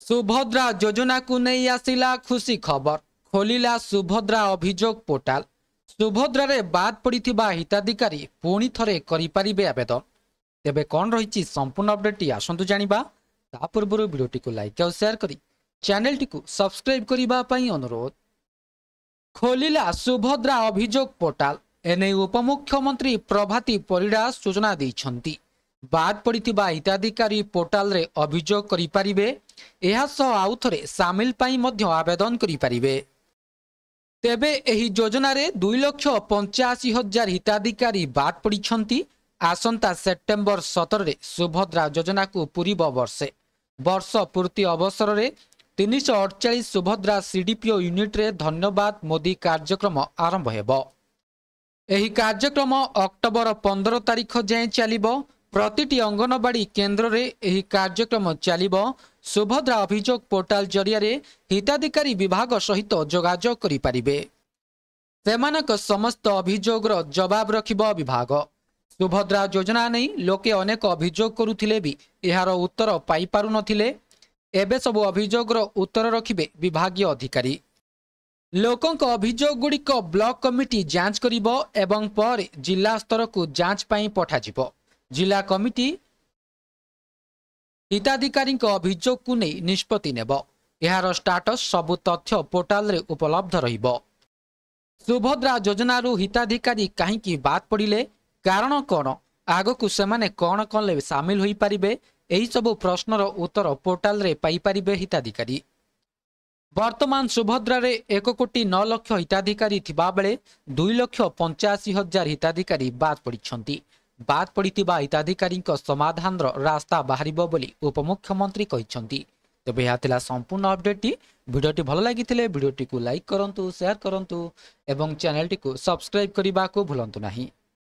सुभद्रा योजना को नहीं आसिला खुशी खबर खोलिला सुभद्रा अभियोग पोर्टाल। सुभद्रा रे बाद पड़िथिबा हिताधिकारी पुणी थरे करि परिबे आवेदन। तेबे कौन रही संपूर्ण अपडेट आसतु जानिबा। ता पूर्व वीडियोटी को लाइक और शेयर करी चैनल टी को सब्सक्राइब करिबा पई अनुरोध। खोलिला सुभद्रा अभियोग पोर्टाल। एने उपमुख्यमंत्री प्रभाती परिड़ा सूचना दैछंती। बाद पड़िथिबा हिताधिकारी पोर्टाल रे अभियोग करि परिबे। एहा सह आउ थरे सामिल पई मध्य आवेदन करि परिबे। तेबे एही योजना रे 2,85,000 हिताधिकारी बाद पड़िछंती। आसंता सेप्टेम्बर 17 रे सुभद्रा योजना को पूरीब वर्ष पूर्ति अवसर रे 348 सुभद्रा सीडीपीओ यूनिट रे धन्यवाद मोदी कार्यक्रम आरंभ हेबो। एही कार्यक्रम अक्टोबर 15 तारिख जाए चलिबो। प्रतिटी अंगनवाड़ी केन्द्र रे एही कार्यक्रम चलिबो। सुभद्रा अभियोग पोर्टाल जरिया रे हिताधिकारी विभाग सहित जोगाजोग करि परिबे। सेमानक समस्त अभियोग रो जवाब रखिबो विभाग। सुभद्रा योजना नहीं लोके अनेक अभियोग करुथिले भी एहार उत्तर पाई पारु नथिले। एबे सब अभियोग रो उत्तर रखिबे विभागीय अधिकारी। लोकंक अभियोग गुड़िक ब्लॉक कमिटी जांच करिबो एवं पर जिला स्तर को जांच पाई पठाजिबो। जिला कमिटी हिताधिकारी अभियोग को नहीं निष्पत्ति नेबो। एहार स्टाटस सबु तथ्य पोर्टाल रे उपलब्ध रहिबो। सुभद्रा योजना रु हिताधिकारी काहींकी बाद पड़िले कारण कौन आगकू सेमाने कौन कले सामिल होई परिबे एही सबु प्रश्नर उत्तर पोर्टाल रे पाई परिबे हिताधिकारी। वर्तमान सुभद्रा रे 1,09,00,000 हिताधिकारी थिबा बेले 2,85,000 हिताधिकारी बाद पड़िछंती। बाद पड़िथिबा हिताधिकारी समाधान रास्ता बाहरिबो बोली उपमुख्यमंत्री कहिछंती। तेबे यह थिला संपूर्ण अपडेट। वीडियोटी भल लागिथिले वीडियोटी को लाइक करंतु शेयर करंतु एवं चैनल टी को सब्सक्राइब करबा को भूलंतु नाही।